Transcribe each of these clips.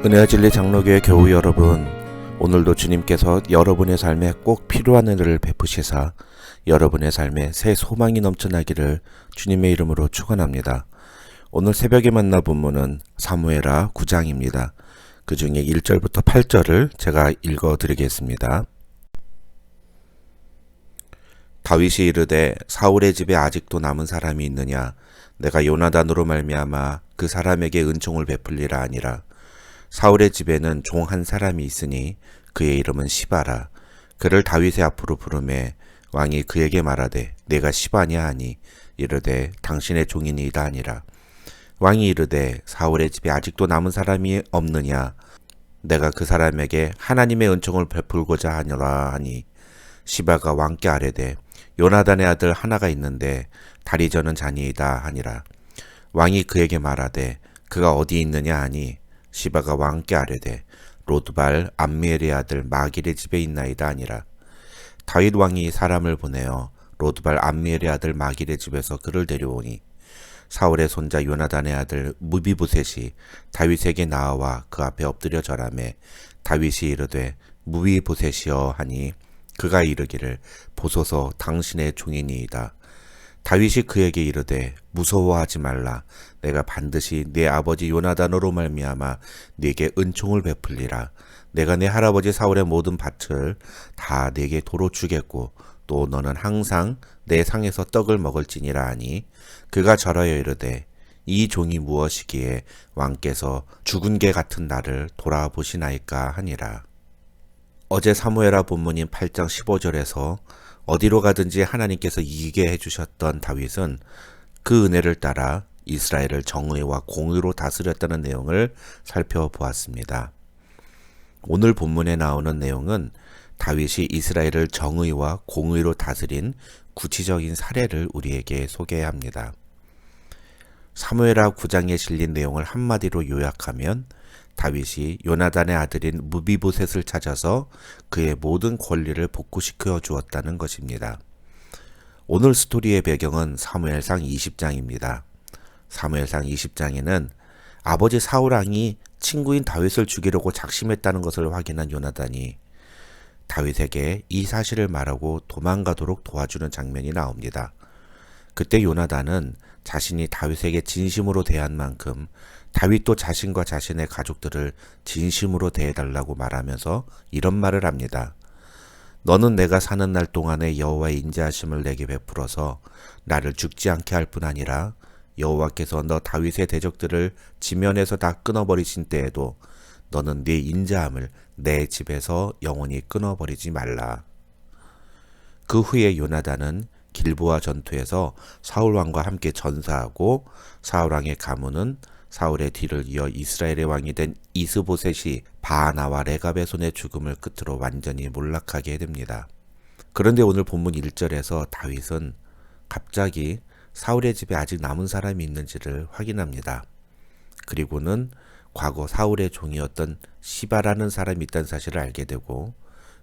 은혜와 진리 장로교회 교우 여러분, 오늘도 주님께서 여러분의 삶에 꼭 필요한 은혜를 베푸시사 여러분의 삶에 새 소망이 넘쳐나기를 주님의 이름으로 축원합니다. 오늘 새벽에 만나 본문은 사무엘하 9장입니다. 그 중에 1절부터 8절을 제가 읽어드리겠습니다. 다윗이 이르되 사울의 집에 아직도 남은 사람이 있느냐? 내가 요나단으로 말미암아 그 사람에게 은총을 베풀리라 하니라. 사울의 집에는 종 한 사람이 있으니 그의 이름은 시바라. 그를 다윗의 앞으로 부르매 왕이 그에게 말하되 내가 시바냐 하니 이르되 당신의 종이니이다 하니라. 왕이 이르되 사울의 집에 아직도 남은 사람이 없느냐? 내가 그 사람에게 하나님의 은총을 베풀고자 하노라 하니 시바가 왕께 아뢰되 요나단의 아들 하나가 있는데 다리 저는 자니이다 하니라. 왕이 그에게 말하되 그가 어디 있느냐 하니 시바가 왕께 아뢰되 로드발 암미엘의 아들 마길의 집에 있나이다 하니라. 다윗 왕이 사람을 보내어 로드발 암미엘의 아들 마길의 집에서 그를 데려오니 사울의 손자 요나단의 아들 무비보셋이 다윗에게 나아와 그 앞에 엎드려 절하매 다윗이 이르되 무비보셋이여 하니 그가 이르기를 보소서 당신의 종이니이다. 다윗이 그에게 이르되 무서워하지 말라. 내가 반드시 내 아버지 요나단으로 말미암아 네게 은총을 베풀리라. 내가 내 할아버지 사울의 모든 밭을 다 네게 도로 주겠고 또 너는 항상 내 상에서 떡을 먹을지니라 하니 그가 절하여 이르되 이 종이 무엇이기에 왕께서 죽은 개 같은 나를 돌아보시나이까 하니라. 어제 사무엘하 본문인 8장 15절에서 어디로 가든지 하나님께서 이기게 해주셨던 다윗은 그 은혜를 따라 이스라엘을 정의와 공의로 다스렸다는 내용을 살펴보았습니다. 오늘 본문에 나오는 내용은 다윗이 이스라엘을 정의와 공의로 다스린 구체적인 사례를 우리에게 소개합니다. 사무엘하 9장에 실린 내용을 한마디로 요약하면 다윗이 요나단의 아들인 무비보셋을 찾아서 그의 모든 권리를 복구시켜 주었다는 것입니다. 오늘 스토리의 배경은 사무엘상 20장입니다. 사무엘상 20장에는 아버지 사울왕이 친구인 다윗을 죽이려고 작심했다는 것을 확인한 요나단이 다윗에게 이 사실을 말하고 도망가도록 도와주는 장면이 나옵니다. 그때 요나단은 자신이 다윗에게 진심으로 대한 만큼 다윗도 자신과 자신의 가족들을 진심으로 대해달라고 말하면서 이런 말을 합니다. 너는 내가 사는 날 동안에 여호와의 인자하심을 내게 베풀어서 나를 죽지 않게 할 뿐 아니라 여호와께서 너 다윗의 대적들을 지면에서 다 끊어버리신 때에도 너는 네 인자함을 내 집에서 영원히 끊어버리지 말라. 그 후에 요나단은 길보아 전투에서 사울왕과 함께 전사하고 사울왕의 가문은 사울의 뒤를 이어 이스라엘의 왕이 된 이스보셋이 바하나와 레갑의 손에 죽음을 끝으로 완전히 몰락하게 됩니다. 그런데 오늘 본문 1절에서 다윗은 갑자기 사울의 집에 아직 남은 사람이 있는지를 확인합니다. 그리고는 과거 사울의 종이었던 시바라는 사람이 있다는 사실을 알게 되고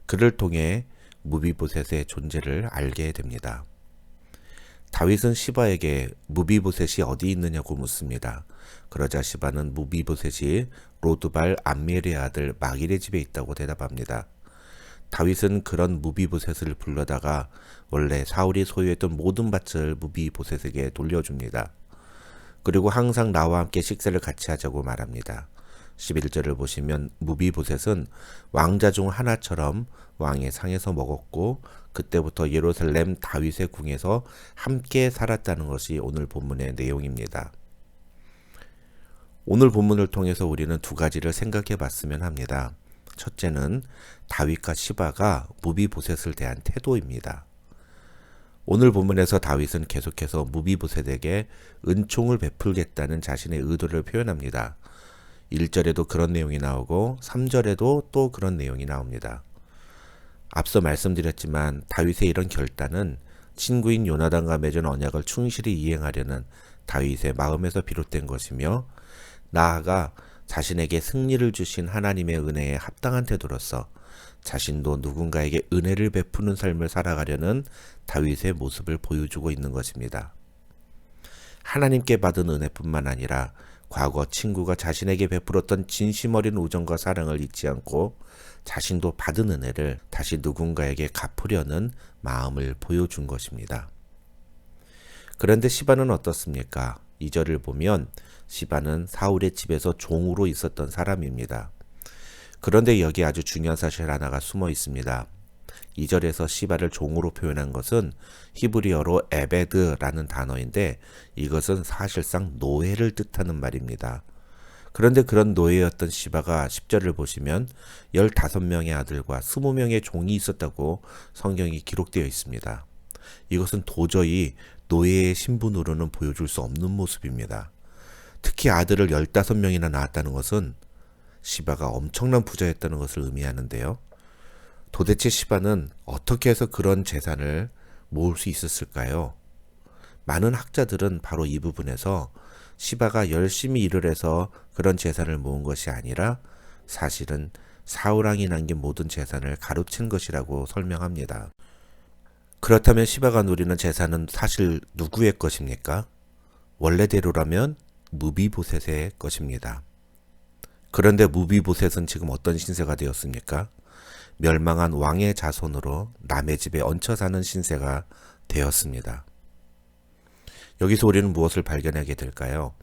그를 통해 무비보셋의 존재를 알게 됩니다. 다윗은 시바에게 무비보셋이 어디 있느냐고 묻습니다. 그러자 시바는 무비보셋이 로드발 암미엘의 아들 마길의 집에 있다고 대답합니다. 다윗은 그런 무비보셋을 불러다가 원래 사울이 소유했던 모든 밭을 무비보셋에게 돌려줍니다. 그리고 항상 나와 함께 식사를 같이 하자고 말합니다. 11절을 보시면 무비보셋은 왕자 중 하나처럼 왕의 상에서 먹었고 그때부터 예루살렘 다윗의 궁에서 함께 살았다는 것이 오늘 본문의 내용입니다. 오늘 본문을 통해서 우리는 두 가지를 생각해 봤으면 합니다. 첫째는 다윗과 시바가 무비보셋을 대한 태도입니다. 오늘 본문에서 다윗은 계속해서 무비보셋에게 은총을 베풀겠다는 자신의 의도를 표현합니다. 1절에도 그런 내용이 나오고 3절에도 또 그런 내용이 나옵니다. 앞서 말씀드렸지만 다윗의 이런 결단은 친구인 요나단과 맺은 언약을 충실히 이행하려는 다윗의 마음에서 비롯된 것이며 나아가 자신에게 승리를 주신 하나님의 은혜에 합당한 태도로서 자신도 누군가에게 은혜를 베푸는 삶을 살아가려는 다윗의 모습을 보여주고 있는 것입니다. 하나님께 받은 은혜뿐만 아니라 과거 친구가 자신에게 베풀었던 진심 어린 우정과 사랑을 잊지 않고 자신도 받은 은혜를 다시 누군가에게 갚으려는 마음을 보여준 것입니다. 그런데 시바는 어떻습니까? 2절을 보면 시바는 사울의 집에서 종으로 있었던 사람입니다. 그런데 여기 아주 중요한 사실 하나가 숨어 있습니다. 2절에서 시바를 종으로 표현한 것은 히브리어로 에베드라는 단어인데 이것은 사실상 노예를 뜻하는 말입니다. 그런데 그런 노예였던 시바가 10절을 보시면 15명의 아들과 20명의 종이 있었다고 성경이 기록되어 있습니다. 이것은 도저히 노예의 신분으로는 보여줄 수 없는 모습입니다. 특히 아들을 15명이나 낳았다는 것은 시바가 엄청난 부자였다는 것을 의미하는데요. 도대체 시바는 어떻게 해서 그런 재산을 모을 수 있었을까요? 많은 학자들은 바로 이 부분에서 시바가 열심히 일을 해서 그런 재산을 모은 것이 아니라 사실은 사울왕이 남긴 모든 재산을 가로챈 것이라고 설명합니다. 그렇다면 시바가 누리는 재산은 사실 누구의 것입니까? 원래대로라면 무비보셋의 것입니다. 그런데 무비보셋은 지금 어떤 신세가 되었습니까? 멸망한 왕의 자손으로 남의 집에 얹혀 사는 신세가 되었습니다. 여기서 우리는 무엇을 발견하게 될까요?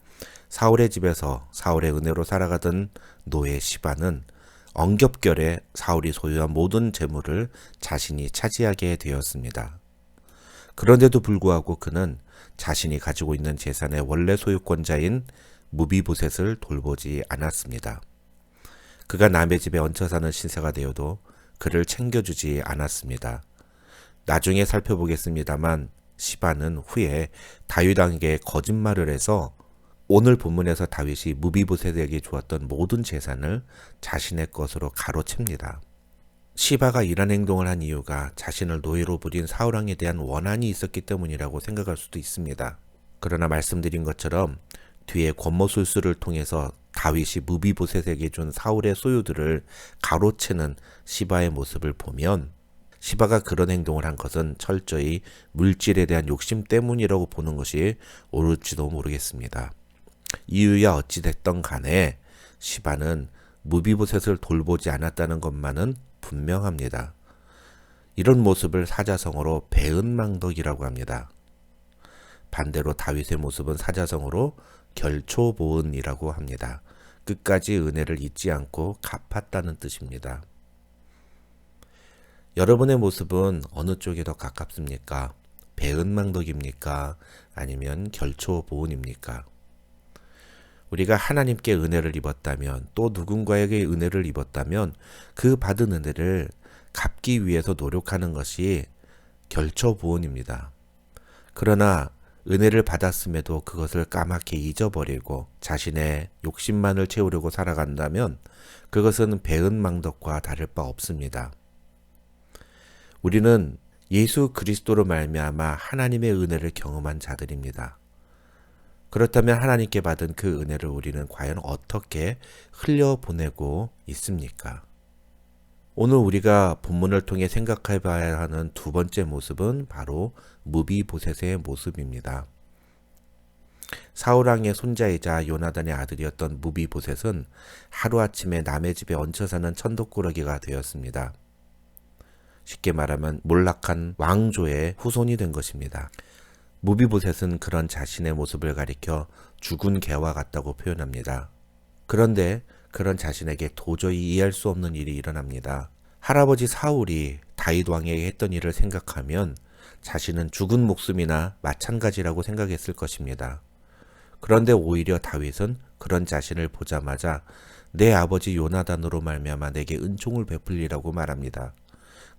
사울의 집에서 사울의 은혜로 살아가던 노예 시바는 엉겹결에 사울이 소유한 모든 재물을 자신이 차지하게 되었습니다. 그런데도 불구하고 그는 자신이 가지고 있는 재산의 원래 소유권자인 무비보셋을 돌보지 않았습니다. 그가 남의 집에 얹혀 사는 신세가 되어도 그를 챙겨주지 않았습니다. 나중에 살펴보겠습니다만 시바는 후에 다윗왕에게 거짓말을 해서 오늘 본문에서 다윗이 무비보셋에게 주었던 모든 재산을 자신의 것으로 가로챕니다. 시바가 이런 행동을 한 이유가 자신을 노예로 부린 사울왕에 대한 원한이 있었기 때문이라고 생각할 수도 있습니다. 그러나 말씀드린 것처럼 뒤에 권모술수를 통해서 다윗이 무비보셋에게 준 사울의 소유들을 가로채는 시바의 모습을 보면 시바가 그런 행동을 한 것은 철저히 물질에 대한 욕심 때문이라고 보는 것이 옳을지도 모르겠습니다. 이유야 어찌됐던 간에 시바는 무비보셋을 돌보지 않았다는 것만은 분명합니다. 이런 모습을 사자성어로 배은망덕이라고 합니다. 반대로 다윗의 모습은 사자성어로 결초보은이라고 합니다. 끝까지 은혜를 잊지 않고 갚았다는 뜻입니다. 여러분의 모습은 어느 쪽에 더 가깝습니까? 배은망덕입니까? 아니면 결초보은입니까? 우리가 하나님께 은혜를 입었다면 또 누군가에게 은혜를 입었다면 그 받은 은혜를 갚기 위해서 노력하는 것이 결초보은입니다. 그러나 은혜를 받았음에도 그것을 까맣게 잊어버리고 자신의 욕심만을 채우려고 살아간다면 그것은 배은망덕과 다를 바 없습니다. 우리는 예수 그리스도로 말미암아 하나님의 은혜를 경험한 자들입니다. 그렇다면 하나님께 받은 그 은혜를 우리는 과연 어떻게 흘려보내고 있습니까? 오늘 우리가 본문을 통해 생각해 봐야 하는 두 번째 모습은 바로 무비보셋의 모습입니다. 사울왕의 손자이자 요나단의 아들이었던 무비보셋은 하루아침에 남의 집에 얹혀 사는 천덕꾸러기가 되었습니다. 쉽게 말하면 몰락한 왕조의 후손이 된 것입니다. 무비보셋은 그런 자신의 모습을 가리켜 죽은 개와 같다고 표현합니다. 그런데 그런 자신에게 도저히 이해할 수 없는 일이 일어납니다. 할아버지 사울이 다윗 왕에게 했던 일을 생각하면 자신은 죽은 목숨이나 마찬가지라고 생각했을 것입니다. 그런데 오히려 다윗은 그런 자신을 보자마자 내 아버지 요나단으로 말미암아 내게 은총을 베풀리라고 말합니다.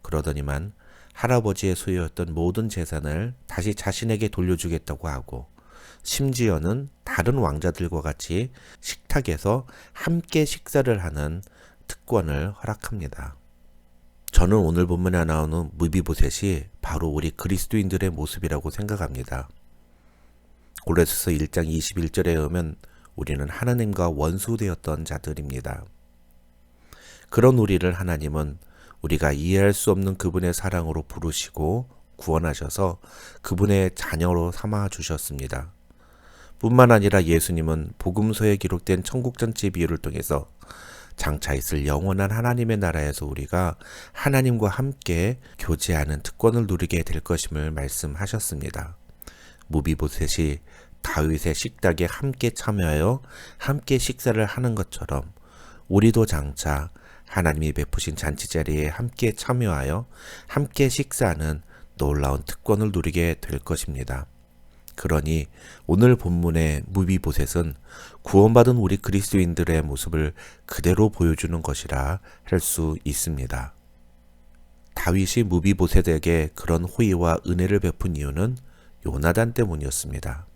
그러더니만 할아버지의 소유였던 모든 재산을 다시 자신에게 돌려주겠다고 하고 심지어는 다른 왕자들과 같이 식탁에서 함께 식사를 하는 특권을 허락합니다. 저는 오늘 본문에 나오는 무비보셋이 바로 우리 그리스도인들의 모습이라고 생각합니다. 골로새서 1장 21절에 의하면 우리는 하나님과 원수되었던 자들입니다. 그런 우리를 하나님은 우리가 이해할 수 없는 그분의 사랑으로 부르시고 구원하셔서 그분의 자녀로 삼아 주셨습니다. 뿐만 아니라 예수님은 복음서에 기록된 천국잔치 비유를 통해서 장차 있을 영원한 하나님의 나라에서 우리가 하나님과 함께 교제하는 특권을 누리게 될 것임을 말씀하셨습니다. 무비보셋이 다윗의 식탁에 함께 참여하여 함께 식사를 하는 것처럼 우리도 장차 하나님이 베푸신 잔치자리에 함께 참여하여 함께 식사하는 놀라운 특권을 누리게 될 것입니다. 그러니 오늘 본문의 무비보셋은 구원받은 우리 그리스도인들의 모습을 그대로 보여주는 것이라 할 수 있습니다. 다윗이 무비보셋에게 그런 호의와 은혜를 베푼 이유는 요나단 때문이었습니다.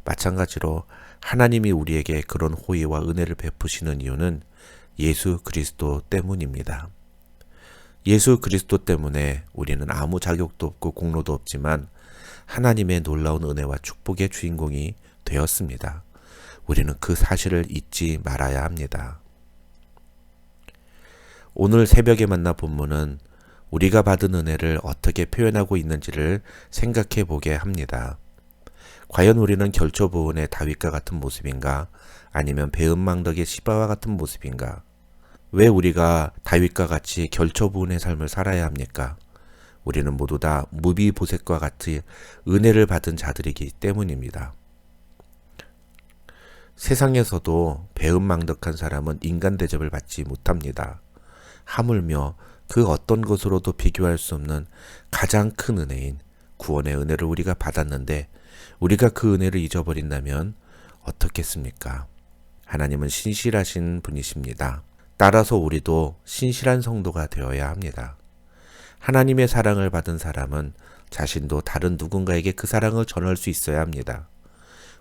마찬가지로 하나님이 우리에게 그런 호의와 은혜를 베푸시는 이유는 예수 그리스도 때문입니다. 예수 그리스도 때문에 우리는 아무 자격도 없고 공로도 없지만 하나님의 놀라운 은혜와 축복의 주인공이 되었습니다. 우리는 그 사실을 잊지 말아야 합니다. 오늘 새벽에 만난 본문은 우리가 받은 은혜를 어떻게 표현하고 있는지를 생각해 보게 합니다. 과연 우리는 결초부은의 다윗과 같은 모습인가? 아니면 배은망덕의 시바와 같은 모습인가? 왜 우리가 다윗과 같이 결초부은의 삶을 살아야 합니까? 우리는 모두 다 무비보셋과 같이 은혜를 받은 자들이기 때문입니다. 세상에서도 배은망덕한 사람은 인간 대접을 받지 못합니다. 하물며 그 어떤 것으로도 비교할 수 없는 가장 큰 은혜인 구원의 은혜를 우리가 받았는데 우리가 그 은혜를 잊어버린다면 어떻겠습니까? 하나님은 신실하신 분이십니다. 따라서 우리도 신실한 성도가 되어야 합니다. 하나님의 사랑을 받은 사람은 자신도 다른 누군가에게 그 사랑을 전할 수 있어야 합니다.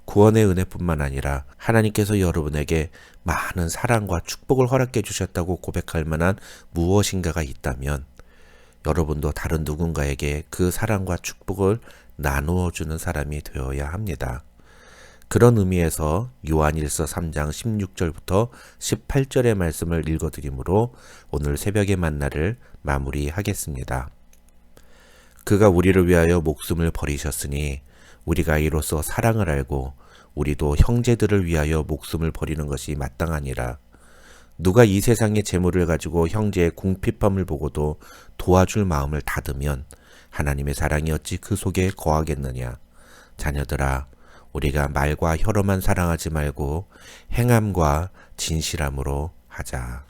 구원의 은혜뿐만 아니라 하나님께서 여러분에게 많은 사랑과 축복을 허락해 주셨다고 고백할 만한 무엇인가가 있다면 여러분도 다른 누군가에게 그 사랑과 축복을 나누어 주는 사람이 되어야 합니다. 그런 의미에서 요한일서 3장 16절부터 18절의 말씀을 읽어드리므로 오늘 새벽의 만나를 마무리하겠습니다. 그가 우리를 위하여 목숨을 버리셨으니 우리가 이로써 사랑을 알고 우리도 형제들을 위하여 목숨을 버리는 것이 마땅하니라. 누가 이 세상의 재물을 가지고 형제의 궁핍함을 보고도 도와줄 마음을 닫으면 하나님의 사랑이 어찌 그 속에 거하겠느냐. 자녀들아, 우리가 말과 혀로만 사랑하지 말고 행함과 진실함으로 하자.